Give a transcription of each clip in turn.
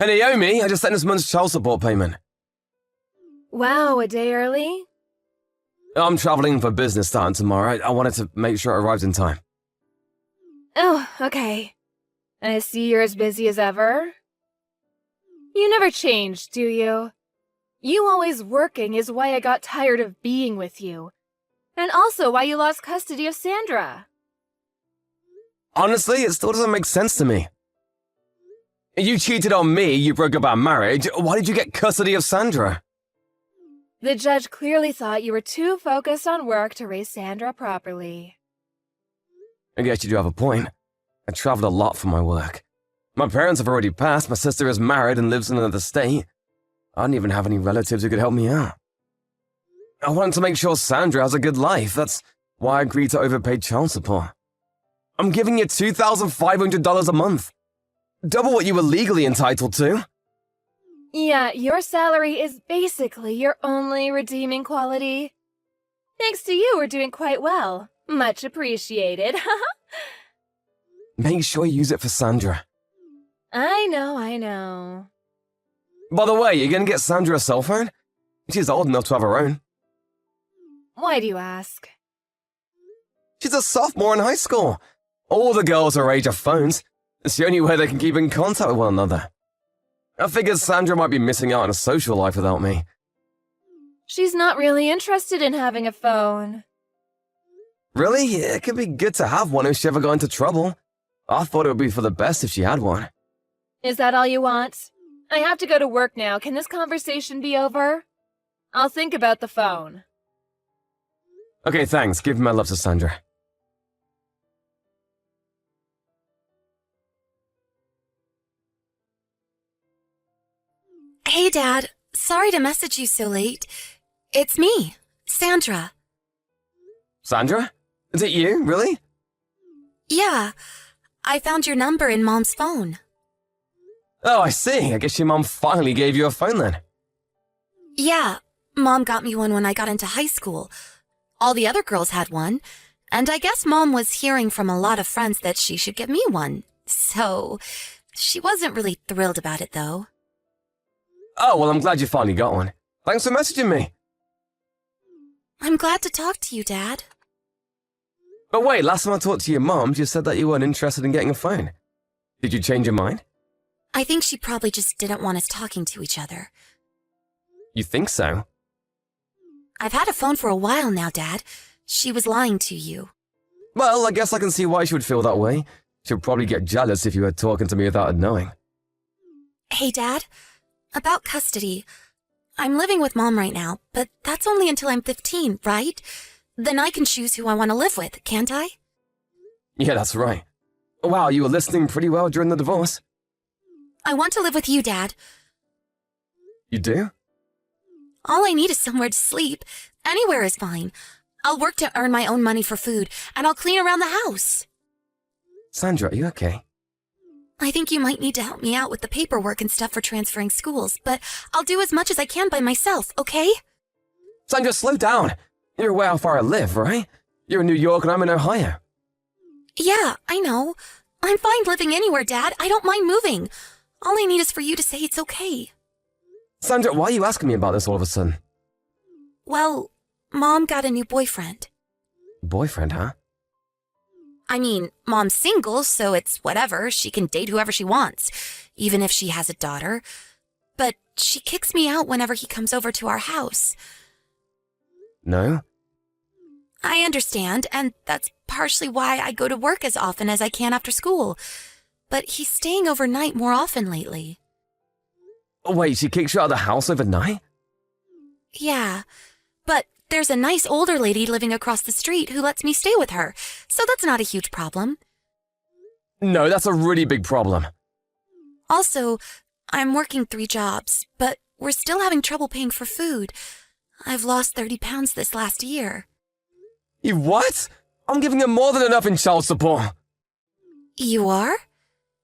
Hey Naomi, I just sent this month's child support payment. Wow, a day early? I'm traveling for business starting tomorrow. I wanted to make sure it arrives in time. Oh, okay. I see you're as busy as ever. You never change, do you? You always working is why I got tired of being with you. And also why you lost custody of Sandra. Honestly, it still doesn't make sense to me. You cheated on me, you broke up our marriage. Why did you get custody of Sandra? The judge clearly thought you were too focused on work to raise Sandra properly. I guess you do have a point. I traveled a lot for my work. My parents have already passed, my sister is married and lives in another state. I don't even have any relatives who could help me out. I wanted to make sure Sandra has a good life. That's why I agreed to overpay child support. I'm giving you $2,500 a month. Double what you were legally entitled to. Yeah, your salary is basically your only redeeming quality. Thanks to you, we're doing quite well. Much appreciated. Make sure you use it for Sandra. I know. By the way, you're gonna get Sandra a cell phone? She's old enough to have her own. Why do you ask? She's a sophomore in high school. All the girls her age have phones. It's the only way they can keep in contact with one another. I figured Sandra might be missing out on a social life without me. She's not really interested in having a phone. Really? It could be good to have one if she ever got into trouble. I thought it would be for the best if she had one. Is that all you want? I have to go to work now. Can this conversation be over? I'll think about the phone. Okay, thanks. Give my love to Sandra. Hey, Dad. Sorry to message you so late. It's me, Sandra. Sandra? Is it you, really? Yeah, I found your number in Mom's phone. Oh, I see. I guess your mom finally gave you a phone then. Yeah, Mom got me one when I got into high school. All the other girls had one, and I guess Mom was hearing from a lot of friends that she should get me one. So, she wasn't really thrilled about it, though. Oh, well, I'm glad you finally got one. Thanks for messaging me. I'm glad to talk to you, Dad. But wait, last time I talked to your mom, you said that you weren't interested in getting a phone. Did you change your mind? I think she probably just didn't want us talking to each other. You think so? I've had a phone for a while now, Dad. She was lying to you. Well, I guess I can see why she would feel that way. She'd probably get jealous if you were talking to me without her knowing. Hey, Dad. About custody. I'm living with Mom right now, but that's only until I'm 15, right? Then I can choose who I want to live with, can't I? Yeah, that's right. Wow, you were listening pretty well during the divorce. I want to live with you, Dad. You do? All I need is somewhere to sleep. Anywhere is fine. I'll work to earn my own money for food, and I'll clean around the house. Sandra, are you okay? I think you might need to help me out with the paperwork and stuff for transferring schools, but I'll do as much as I can by myself, okay? Sandra, slow down. You're aware how far I live, right? You're in New York and I'm in Ohio. Yeah, I know. I'm fine living anywhere, Dad. I don't mind moving. All I need is for you to say it's okay. Sandra, why are you asking me about this all of a sudden? Well, Mom got a new boyfriend. Boyfriend, huh? I mean, Mom's single, so it's whatever. She can date whoever she wants, even if she has a daughter. But she kicks me out whenever he comes over to our house. No? I understand, and that's partially why I go to work as often as I can after school. But he's staying overnight more often lately. Wait, she kicks you out of the house overnight? Yeah, but there's a nice older lady living across the street who lets me stay with her, so that's not a huge problem. No, that's a really big problem. Also, I'm working 3 jobs, but we're still having trouble paying for food. I've lost 30 pounds this last year. You what? I'm giving her more than enough in child support. You are?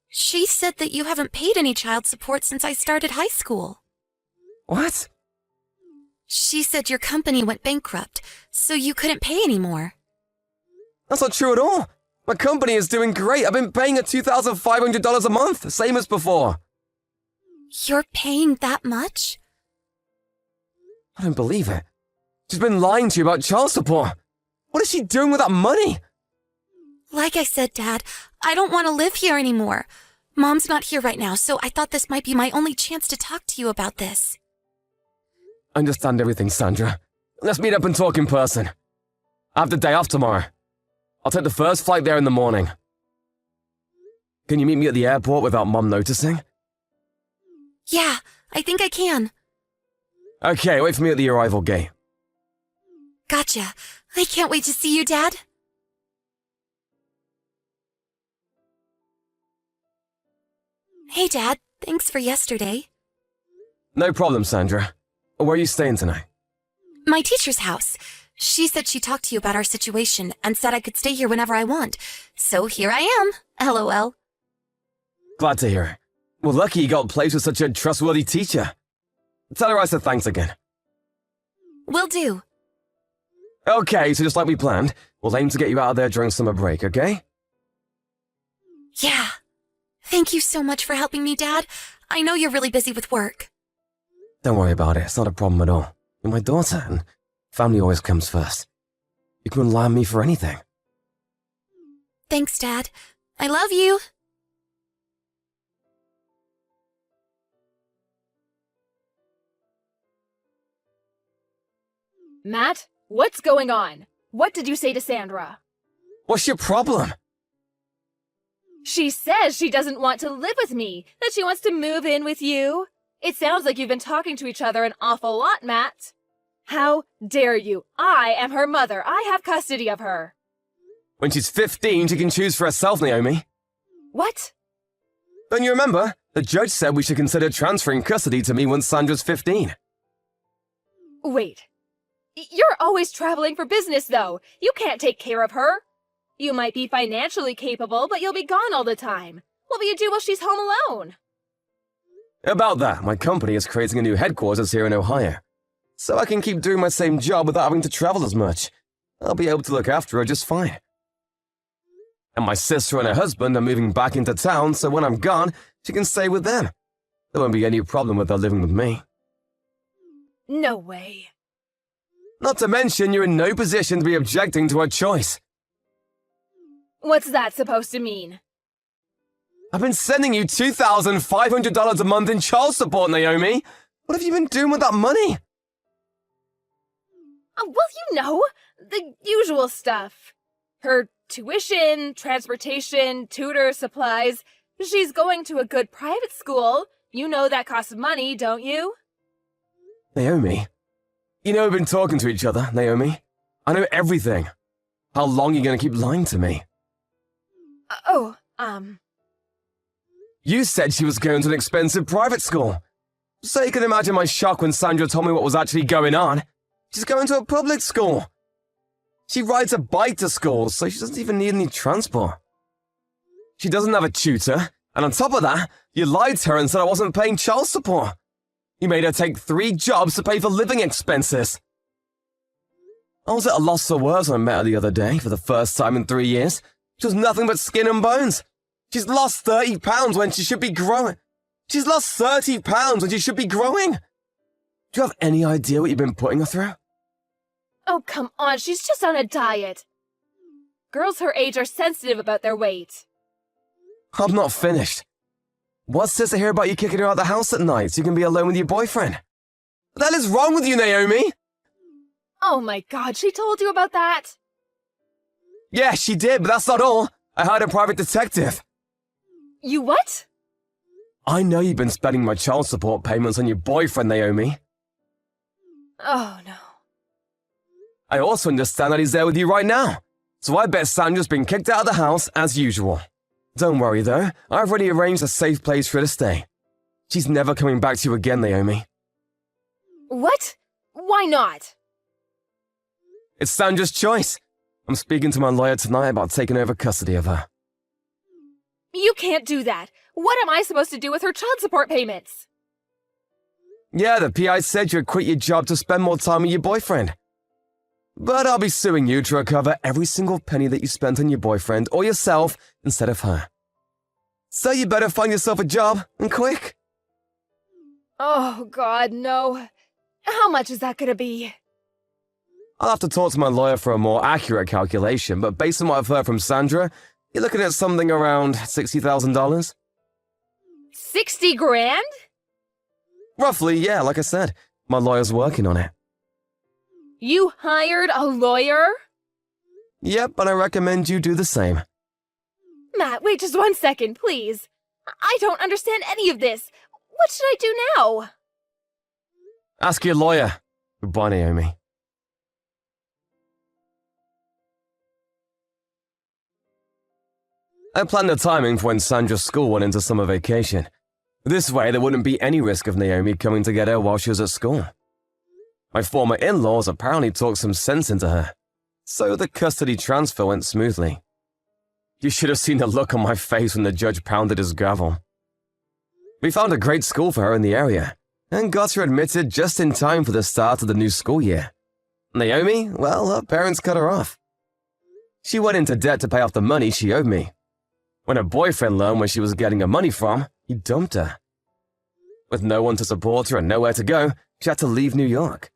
She said that you haven't paid any child support since I started high school. What? She said your company went bankrupt, so you couldn't pay anymore. That's not true at all. My company is doing great. I've been paying her $2,500 a month, same as before. You're paying that much? I don't believe it. She's been lying to you about child support. What is she doing with that money? Like I said, Dad, I don't want to live here anymore. Mom's not here right now, so I thought this might be my only chance to talk to you about this. I understand everything, Sandra. Let's meet up and talk in person. I have the day off tomorrow. I'll take the first flight there in the morning. Can you meet me at the airport without Mom noticing? Yeah, I think I can. Okay, wait for me at the arrival gate. Gotcha. I can't wait to see you, Dad. Hey, Dad. Thanks for yesterday. No problem, Sandra. Where are you staying tonight? My teacher's house. She said she talked to you about our situation and said I could stay here whenever I want. So here I am. LOL. Glad to hear it. Well, lucky you got a place with such a trustworthy teacher. Tell her I said thanks again. Will do. Okay, so just like we planned, we'll aim to get you out of there during summer break, okay? Yeah. Thank you so much for helping me, Dad. I know you're really busy with work. Don't worry about it, it's not a problem at all. You're my daughter, and family always comes first. You can rely on me for anything. Thanks, Dad. I love you. Matt, what's going on? What did you say to Sandra? What's your problem? She says she doesn't want to live with me, that she wants to move in with you. It sounds like you've been talking to each other an awful lot, Matt. How dare you? I am her mother. I have custody of her. When she's 15, she can choose for herself, Naomi. What? Don't you remember? The judge said we should consider transferring custody to me once Sandra's 15. Wait. You're always traveling for business, though. You can't take care of her. You might be financially capable, but you'll be gone all the time. What will you do while she's home alone? About that, my company is creating a new headquarters here in Ohio. So I can keep doing my same job without having to travel as much. I'll be able to look after her just fine. And my sister and her husband are moving back into town, so when I'm gone, she can stay with them. There won't be any problem with her living with me. No way. Not to mention, you're in no position to be objecting to her choice. What's that supposed to mean? I've been sending you $2,500 a month in child support, Naomi. What have you been doing with that money? Well, you know, the usual stuff. Her tuition, transportation, tutor, supplies. She's going to a good private school. You know that costs money, don't you? Naomi, you know we've been talking to each other, Naomi. I know everything. How long are you going to keep lying to me? You said she was going to an expensive private school. So you can imagine my shock when Sandra told me what was actually going on. She's going to a public school. She rides a bike to school, so she doesn't even need any transport. She doesn't have a tutor, and on top of that, you lied to her and said I wasn't paying child support. You made her take 3 jobs to pay for living expenses. I was at a loss for words when I met her the other day for the first time in 3 years. She was nothing but skin and bones. She's lost 30 pounds when she should be growing. She's lost 30 pounds when she should be growing. Do you have any idea what you've been putting her through? Oh, come on, she's just on a diet. Girls her age are sensitive about their weight. I'm not finished. What says to hear about you kicking her out of the house at night so you can be alone with your boyfriend? What the hell is wrong with you, Naomi? Oh my god, she told you about that? Yeah, she did, but that's not all. I hired a private detective. You what? I know you've been spending my child support payments on your boyfriend, Naomi. Oh no. I also understand that he's there with you right now. So I bet Sandra's been kicked out of the house as usual. Don't worry though, I've already arranged a safe place for her to stay. She's never coming back to you again, Naomi. What? Why not? It's Sandra's choice. I'm speaking to my lawyer tonight about taking over custody of her. You can't do that. What am I supposed to do with her child support payments? Yeah, the PI said you'd quit your job to spend more time with your boyfriend. But I'll be suing you to recover every single penny that you spent on your boyfriend or yourself instead of her. So you better find yourself a job, and quick. Oh, God, no. How much is that gonna be? I'll have to talk to my lawyer for a more accurate calculation, but based on what I've heard from Sandra, you're looking at something around $60,000? 60 grand? Roughly, yeah, like I said. My lawyer's working on it. You hired a lawyer? Yep, and I recommend you do the same. Matt, wait just 1 second, please. I don't understand any of this. What should I do now? Ask your lawyer. Goodbye, Naomi. I planned the timing for when Sandra's school went into summer vacation. This way, there wouldn't be any risk of Naomi coming to get her while she was at school. My former in-laws apparently talked some sense into her, so the custody transfer went smoothly. You should have seen the look on my face when the judge pounded his gavel. We found a great school for her in the area, and got her admitted just in time for the start of the new school year. Naomi, well, her parents cut her off. She went into debt to pay off the money she owed me. When her boyfriend learned where she was getting her money from, he dumped her. With no one to support her and nowhere to go, she had to leave New York.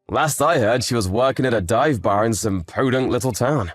Last I heard, she was working at a dive bar in some podunk little town.